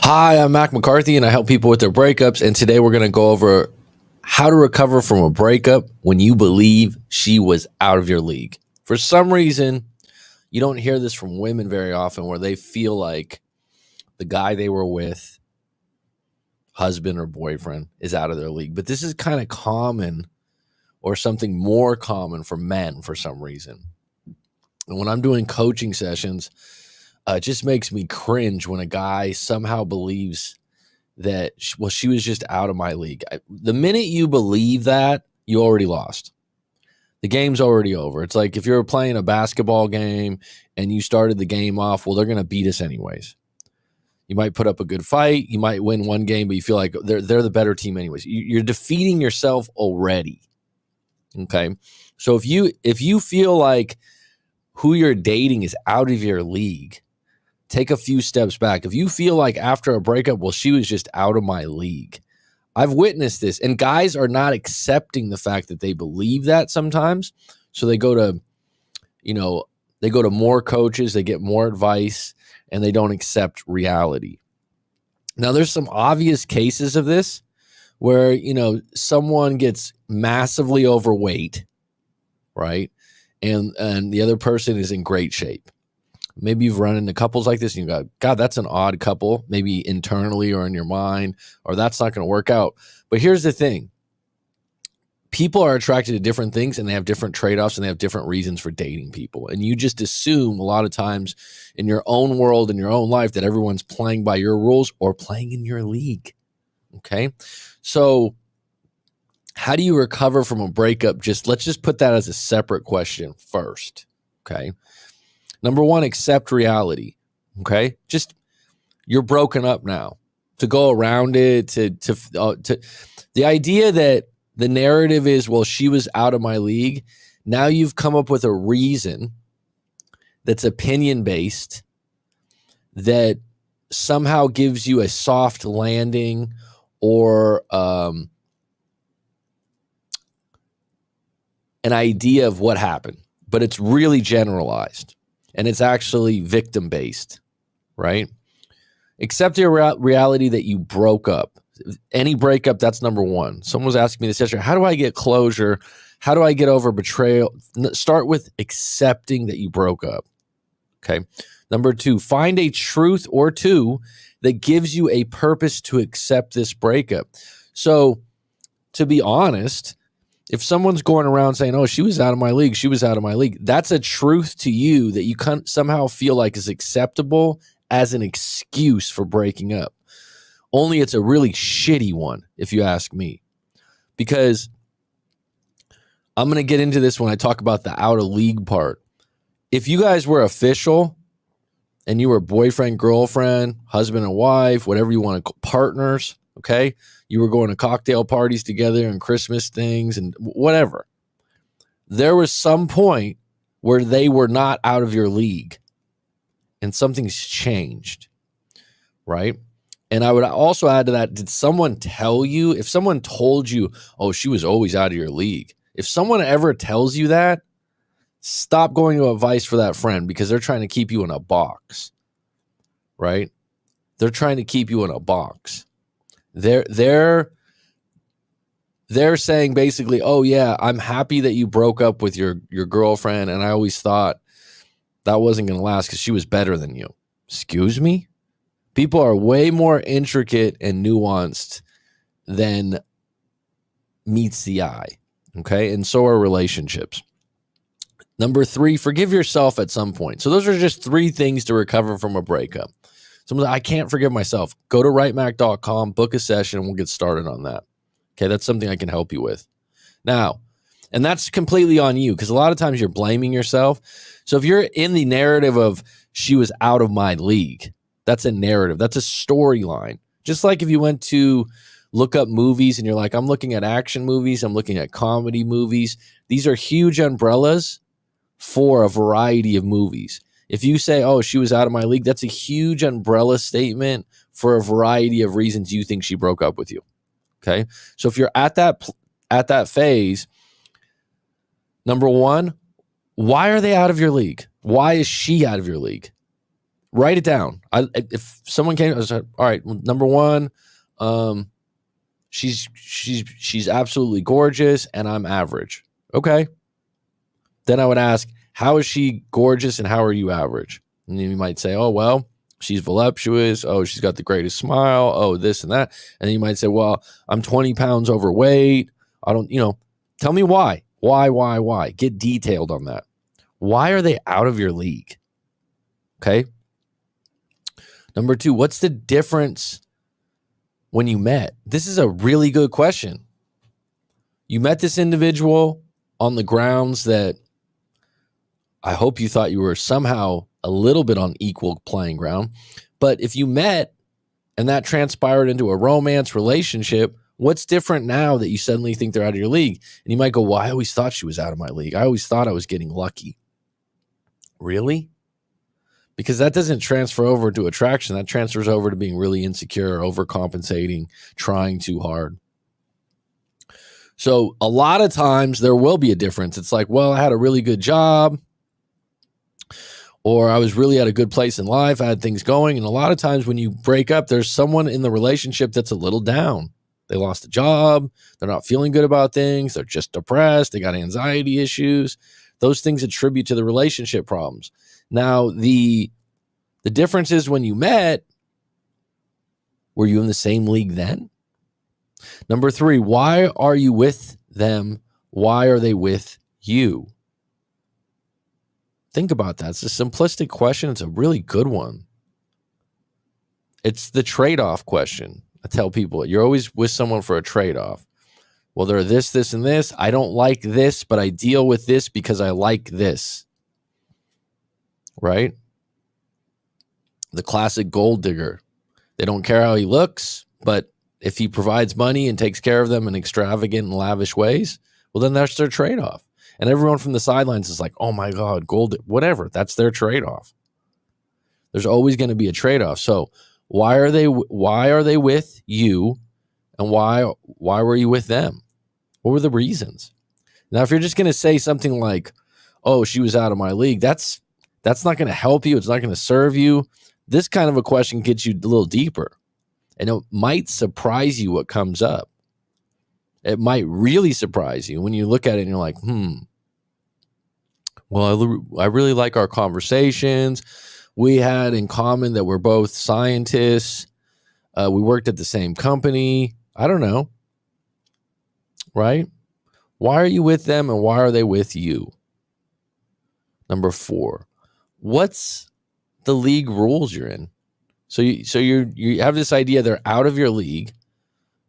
Hi, I'm Mac McCarthy, and I help people with their breakups. And today we're going to go over how to recover from a breakup when you believe she was out of your league. For some reason, you don't hear this from women very often where they feel like the guy they were with, husband or boyfriend, is out of their league. But this is kind of common or something more common for men for some reason. And when I'm doing coaching sessions, it just makes me cringe when a guy somehow believes that, well, she was just out of my league. The minute you believe that, you already lost. The game's already over. It's like if you're playing a basketball game and you started the game off, well, they're going to beat us anyways. You might put up a good fight. You might win one game, but you feel like they're the better team anyways. You're defeating yourself already. Okay? So if you feel like who you're dating is out of your league, take a few steps back. If you feel like after a breakup, well, she was just out of my league. I've witnessed this, and guys are not accepting the fact that they believe that sometimes. So they go to, more coaches, they get more advice, and they don't accept reality. Now, there's some obvious cases of this where, someone gets massively overweight, right? And the other person is in great shape. Maybe you've run into couples like this and you go, God, that's an odd couple, maybe internally or in your mind, or that's not going to work out. But here's the thing. People are attracted to different things and they have different trade-offs and they have different reasons for dating people. And you just assume a lot of times in your own world, in your own life, that everyone's playing by your rules or playing in your league. Okay. So how do you recover from a breakup? Let's just put that as a separate question first. Okay. Number one, accept reality. Okay. You're broken up now. To go around it, to the idea that the narrative is, well, she was out of my league. Now you've come up with a reason that's opinion-based that somehow gives you a soft landing or an idea of what happened, but it's really generalized. And it's actually victim-based, right? Accept the reality that you broke up. Any breakup, that's number one. Someone was asking me this yesterday, how do I get closure? How do I get over betrayal? Start with accepting that you broke up, okay? Number two, find a truth or two that gives you a purpose to accept this breakup. So, to be honest, if someone's going around saying, oh, she was out of my league, she was out of my league, that's a truth to you that you can't somehow feel like is acceptable as an excuse for breaking up. Only it's a really shitty one, if you ask me. Because I'm going to get into this when I talk about the out of league part. If you guys were official and you were boyfriend, girlfriend, husband and wife, whatever you want to call partners, okay? You were going to cocktail parties together and Christmas things and whatever. There was some point where they were not out of your league and something's changed, right? And I would also add to that, did someone tell you, if someone told you, oh, she was always out of your league, if someone ever tells you that, stop going to advice for that friend because they're trying to keep you in a box, right? They're trying to keep you in a box. They're saying basically, oh yeah, I'm happy that you broke up with your girlfriend, and I always thought that wasn't going to last because she was better than you. Excuse me? People are way more intricate and nuanced than meets the eye, okay? And so are relationships. Number three, forgive yourself at some point. So those are just three things to recover from a breakup. Someone's like, I can't forgive myself. Go to writemac.com, book a session, and we'll get started on that. Okay, that's something I can help you with. Now, and that's completely on you because a lot of times you're blaming yourself. So if you're in the narrative of she was out of my league, that's a narrative. That's a storyline. Just like if you went to look up movies and you're like, I'm looking at action movies, I'm looking at comedy movies. These are huge umbrellas for a variety of movies. If you say, oh, she was out of my league, that's a huge umbrella statement for a variety of reasons you think she broke up with you. Okay. So if you're at that phase, number one, why are they out of your league? Why is she out of your league? Write it down. If someone came, I was like, all right, well, number one, she's absolutely gorgeous and I'm average. Okay. Then I would ask, how is she gorgeous and how are you average? And you might say, oh, well, she's voluptuous. Oh, she's got the greatest smile. Oh, this and that. And then you might say, well, I'm 20 pounds overweight. I don't, tell me why. Why? Get detailed on that. Why are they out of your league? Okay. Number two, what's the difference when you met? This is a really good question. You met this individual on the grounds that I hope you thought you were somehow a little bit on equal playing ground. But if you met and that transpired into a romance relationship, what's different now that you suddenly think they're out of your league? And you might go, well, I always thought she was out of my league. I always thought I was getting lucky. Really? Because that doesn't transfer over to attraction. That transfers over to being really insecure, overcompensating, trying too hard. So a lot of times there will be a difference. It's like, well, I had a really good job, or I was really at a good place in life. I had things going. And a lot of times when you break up, there's someone in the relationship that's a little down. They lost a job. They're not feeling good about things. They're just depressed. They got anxiety issues. Those things attribute to the relationship problems. Now, the difference is when you met, were you in the same league then? Number three, why are you with them? Why are they with you? Think about that. It's a simplistic question. It's a really good one. It's the trade-off question. I tell people, you're always with someone for a trade-off. Well, they're this, and this. I don't like this, but I deal with this because I like this. Right? The classic gold digger. They don't care how he looks, but if he provides money and takes care of them in extravagant and lavish ways, well, then that's their trade-off. And everyone from the sidelines is like, oh my God, gold, whatever. That's their trade-off. There's always going to be a trade-off. So why are they with you, and why were you with them? What were the reasons? Now, if you're just going to say something like, oh, she was out of my league, that's not going to help you. It's not going to serve you. This kind of a question gets you a little deeper, and it might surprise you what comes up. It might really surprise you when you look at it and you're like, well, I really like our conversations. We had in common that we're both scientists. We worked at the same company. I don't know. Right? Why are you with them and why are they with you? Number four, what's the league rules you're in? So you have this idea they're out of your league.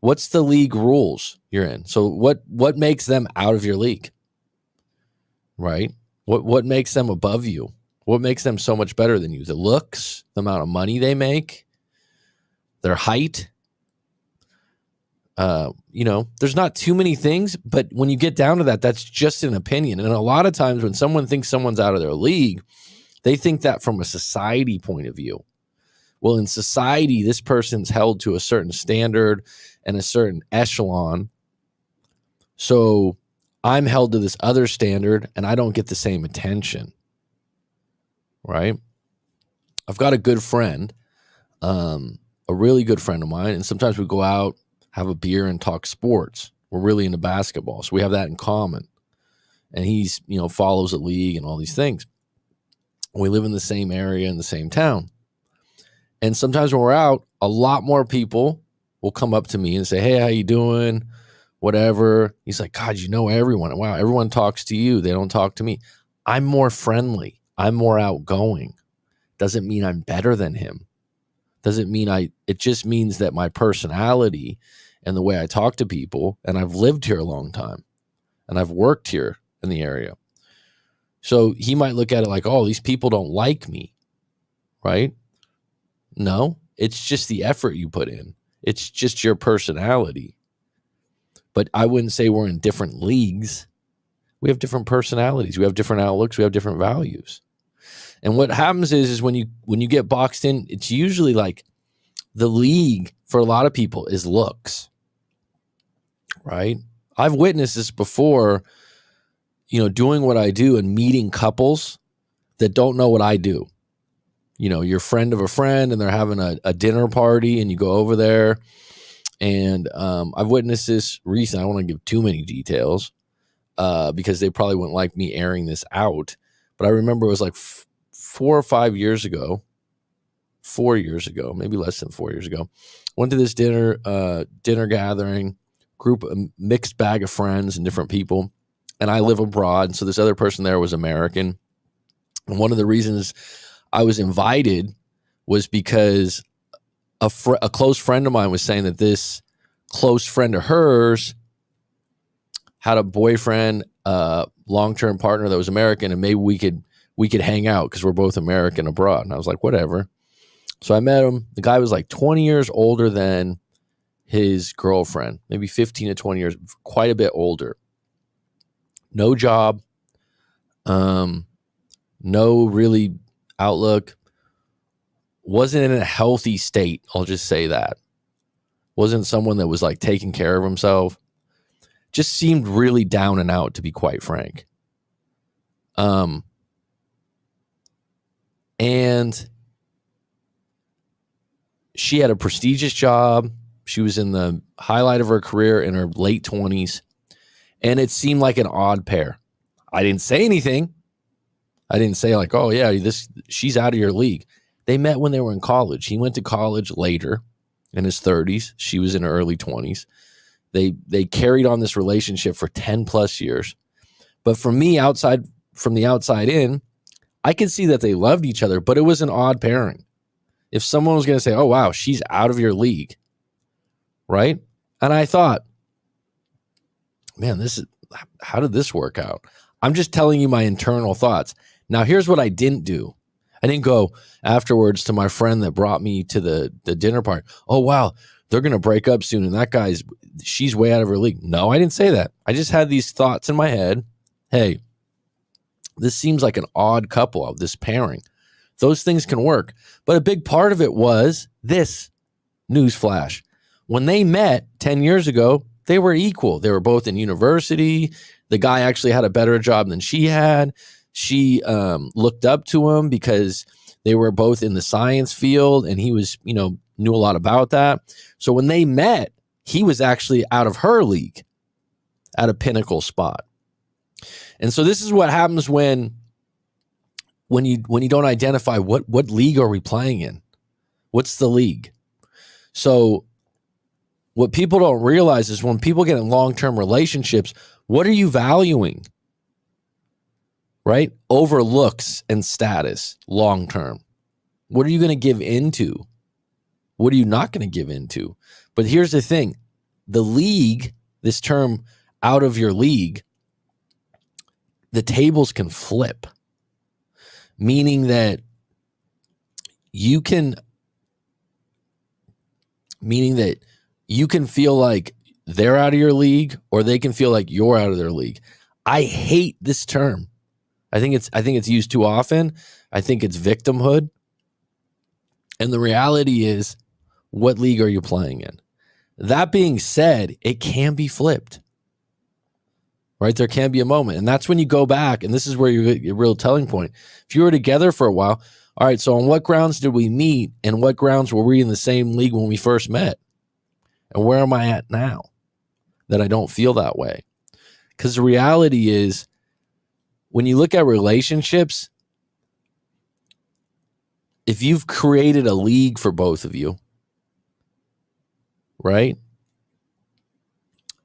What's the league rules you're in? So what makes them out of your league? Right? What makes them above you? What makes them so much better than you? The looks, the amount of money they make, their height. There's not too many things, but when you get down to that, that's just an opinion. And a lot of times when someone thinks someone's out of their league, they think that from a society point of view. Well, in society, this person's held to a certain standard and a certain echelon. So I'm held to this other standard and I don't get the same attention. Right? I've got a good friend, a really good friend of mine, and sometimes we go out, have a beer, and talk sports. We're really into basketball, so we have that in common. And he's, follows the league and all these things. We live in the same area in the same town. And sometimes when we're out, a lot more people will come up to me and say, hey, how you doing? Whatever. He's like, God, you know everyone. Wow, everyone talks to you. They don't talk to me. I'm more friendly. I'm more outgoing. Doesn't mean I'm better than him. Doesn't mean it just means that my personality and the way I talk to people, and I've lived here a long time and I've worked here in the area. So he might look at it like, oh, these people don't like me, right? No, it's just the effort you put in. It's just your personality. But I wouldn't say we're in different leagues. We have different personalities. We have different outlooks. We have different values. And what happens is when you get boxed in, it's usually like the league for a lot of people is looks, right? I've witnessed this before, doing what I do and meeting couples that don't know what I do. your friend of a friend and they're having a dinner party and you go over there. And I've witnessed this recently. I don't want to give too many details because they probably wouldn't like me airing this out. But I remember it was like 4 or 5 years ago, 4 years ago, maybe less than 4 years ago. Went to this dinner gathering, a mixed bag of friends and different people. And I live abroad. And so this other person there was American. And one of the reasons I was invited was because a close friend of mine was saying that this close friend of hers had a boyfriend, long-term partner that was American, and maybe we could hang out because we're both American abroad. And I was like, whatever. So I met him. The guy was like 20 years older than his girlfriend, maybe 15 to 20 years, quite a bit older. No job, no really outlook. Wasn't in a healthy state. I'll just say that. Wasn't someone that was like taking care of himself. Just seemed really down and out, to be quite frank. And she had a prestigious job. She was in the highlight of her career in her late 20s. And it seemed like an odd pair. I didn't say anything. I didn't say like, oh yeah, she's out of your league. They met when they were in college. He went to college later in his 30s. She was in her early 20s. They carried on this relationship for 10 plus years. But from the outside in, I could see that they loved each other, but it was an odd pairing. If someone was going to say, oh, wow, she's out of your league, right? And I thought, man, how did this work out? I'm just telling you my internal thoughts. Now, here's what I didn't do. I didn't go afterwards to my friend that brought me to the dinner party. Oh, wow, they're going to break up soon. And she's way out of her league. No, I didn't say that. I just had these thoughts in my head. Hey, this seems like an odd couple of this pairing. Those things can work. But a big part of it was this newsflash. When they met 10 years ago, they were equal. They were both in university. The guy actually had a better job than she had. She looked up to him because they were both in the science field and he was, knew a lot about that. So when they met, he was actually out of her league at a pinnacle spot. And so this is what happens when you don't identify what league are we playing in? What's the league? So what people don't realize is when people get in long-term relationships, what are you valuing? Right? Over looks and status long-term. What are you going to give into? What are you not going to give into? But here's the thing. The league, this term out of your league, the tables can flip. Meaning that you can feel like they're out of your league or they can feel like you're out of their league. I hate this term. I think it's used too often. I think it's victimhood. And the reality is, what league are you playing in? That being said, it can be flipped. Right? There can be a moment. And that's when you go back, and this is where your real telling point. If you were together for a while, all right, so on what grounds did we meet and what grounds were we in the same league when we first met? And where am I at now that I don't feel that way? Because the reality is, when you look at relationships, if you've created a league for both of you, right?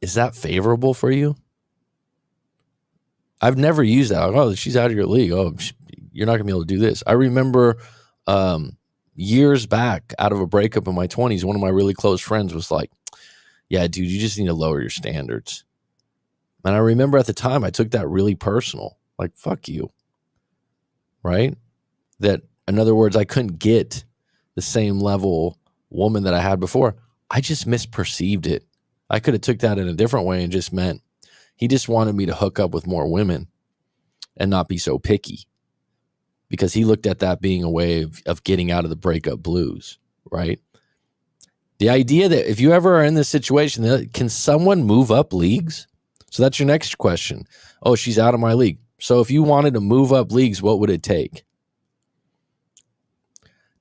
Is that favorable for you? I've never used that. Oh, she's out of your league. Oh, you're not going to be able to do this. I remember years back out of a breakup in my 20s, one of my really close friends was like, yeah, dude, you just need to lower your standards. And I remember at the time I took that really personal. Like, fuck you. Right? That, in other words, I couldn't get the same level woman that I had before. I just misperceived it. I could have took that in a different way and just meant he just wanted me to hook up with more women and not be so picky, because he looked at that being a way of getting out of the breakup blues, right? The idea that if you ever are in this situation, can someone move up leagues? So that's your next question. Oh, she's out of my league. So if you wanted to move up leagues, what would it take?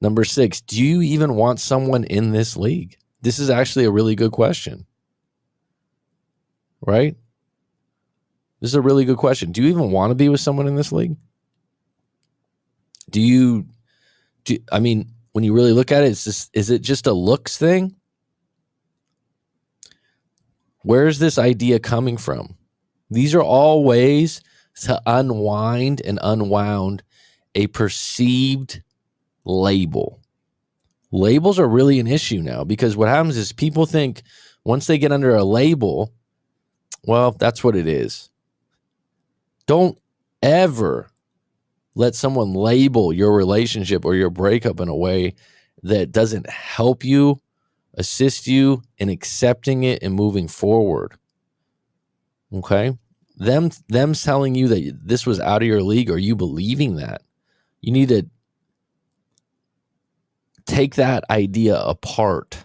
Number 6, do you even want someone in this league? This is actually a really good question, right? This is a really good question. Do you even want to be with someone in this league? I mean, when you really look at it, is it just a looks thing? Where is this idea coming from? These are all ways to unwind and unwound a perceived label. Labels are really an issue now because what happens is people think once they get under a label, well, that's what it is. Don't ever let someone label your relationship or your breakup in a way that doesn't help you, assist you in accepting it and moving forward. Okay? Them telling you that this was out of your league or you believing that, you need to take that idea apart.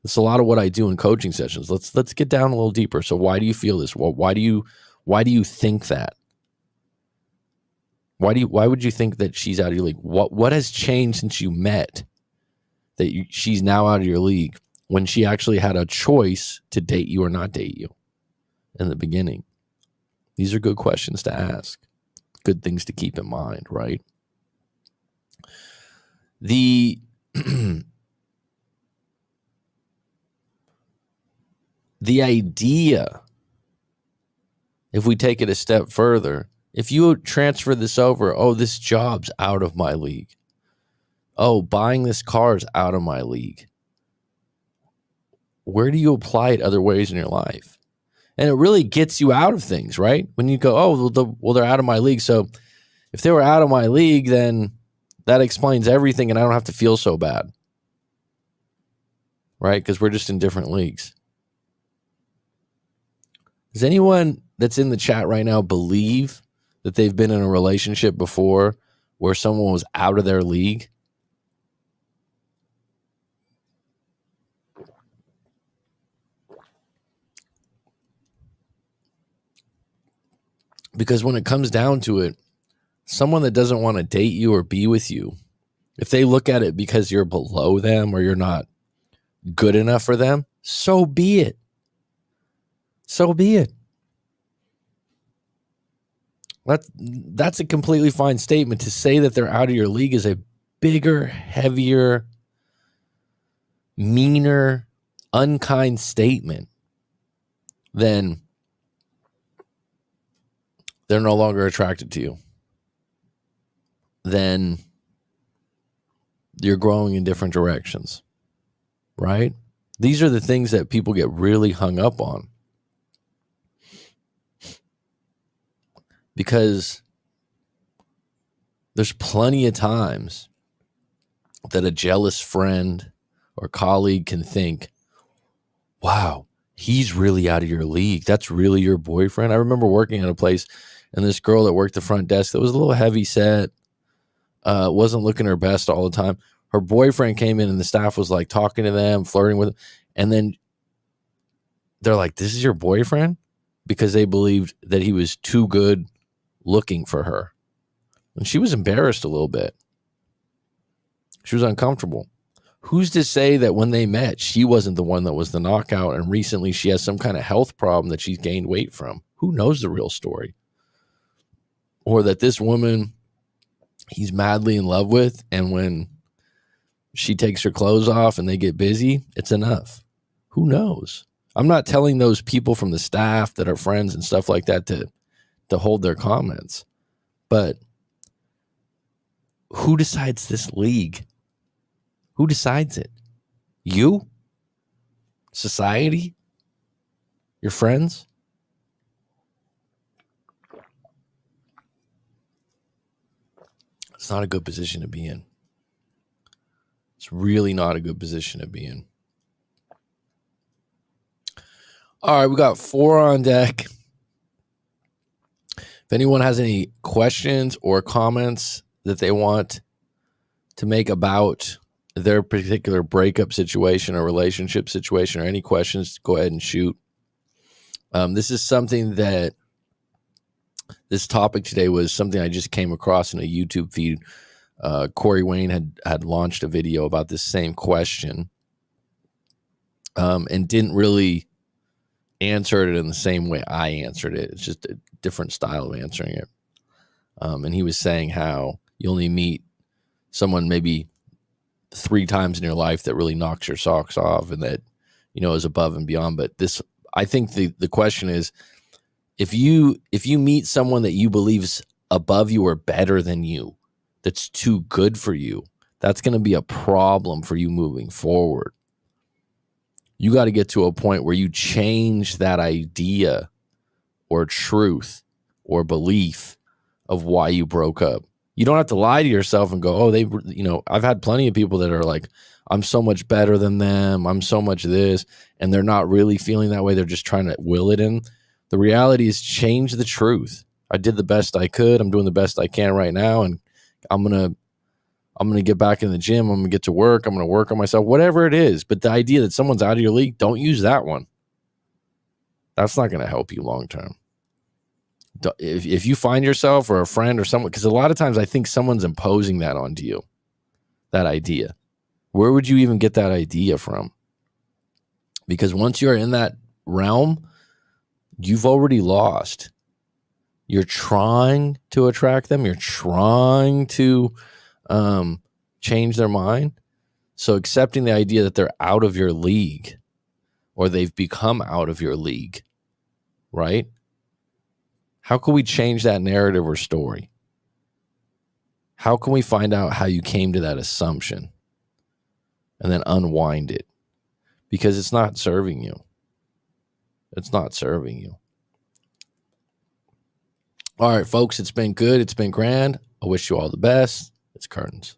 That's a lot of what I do in coaching sessions. Let's get down a little deeper. So why do you feel this? Well, why do you think that? Why would you think that she's out of your league? What has changed since you met that she's now out of your league when she actually had a choice to date you or not date you in the beginning? These are good questions to ask. Good things to keep in mind, right? The idea, if we take it a step further, if you transfer this over, oh, this job's out of my league. Oh, buying this car's out of my league. Where do you apply it other ways in your life? And it really gets you out of things, right? When you go, oh, well, they're out of my league. So if they were out of my league, then that explains everything and I don't have to feel so bad, right? Because we're just in different leagues. Does anyone that's in the chat right now believe that they've been in a relationship before where someone was out of their league? Because when it comes down to it, someone that doesn't want to date you or be with you, if they look at it because you're below them or you're not good enough for them, so be it. So be it. That's a completely fine statement. To say that they're out of your league is a bigger, heavier, meaner, unkind statement than they're no longer attracted to you. Then you're growing in different directions, right? These are the things that people get really hung up on. Because there's plenty of times that a jealous friend or colleague can think, wow, he's really out of your league. That's really your boyfriend. I remember working at a place and this girl that worked the front desk that was a little heavy set, wasn't looking her best all the time. Her boyfriend came in and the staff was like talking to them, flirting with them. And then they're like, this is your boyfriend? Because they believed that he was too good looking for her. And she was embarrassed a little bit. She was uncomfortable. Who's to say that when they met, she wasn't the one that was the knockout and recently she has some kind of health problem that she's gained weight from? Who knows the real story? Or that this woman he's madly in love with, and when she takes her clothes off and they get busy, it's enough. Who knows? I'm not telling those people from the staff that are friends and stuff like that to hold their comments. But who decides this league? Who decides it? You? Society? Your friends? It's not a good position to be in. It's really not a good position to be in. All right, we got 4 on deck. If anyone has any questions or comments that they want to make about their particular breakup situation or relationship situation or any questions, go ahead and shoot. This is something that this topic today was something I just came across in a YouTube feed. Corey Wayne had launched a video about this same question, and didn't really answer it in the same way I answered it. It's just a different style of answering it. And he was saying how you only meet someone maybe 3 times in your life that really knocks your socks off and that, is above and beyond. But this, I think the question is, if you meet someone that you believe is above you or better than you, that's too good for you, that's going to be a problem for you moving forward. You got to get to a point where you change that idea or truth or belief of why you broke up. You don't have to lie to yourself and go, oh, I've had plenty of people that are like, I'm so much better than them, I'm so much this, and they're not really feeling that way. They're just trying to will it in. The reality is, change the truth. I did the best I could. I'm doing the best I can right now, and I'm gonna get back in the gym. I'm gonna get to work. I'm gonna work on myself, whatever it is. But the idea that someone's out of your league, don't use that one. That's not gonna help you long term. If you find yourself or a friend or someone, because a lot of times I think someone's imposing that onto you, that idea. Where would you even get that idea from? Because once you're in that realm, you've already lost. You're trying to attract them. You're trying to change their mind. So accepting the idea that they're out of your league or they've become out of your league, right? How can we change that narrative or story? How can we find out how you came to that assumption and then unwind it? Because it's not serving you. It's not serving you. All right, folks, it's been good. It's been grand. I wish you all the best. It's curtains.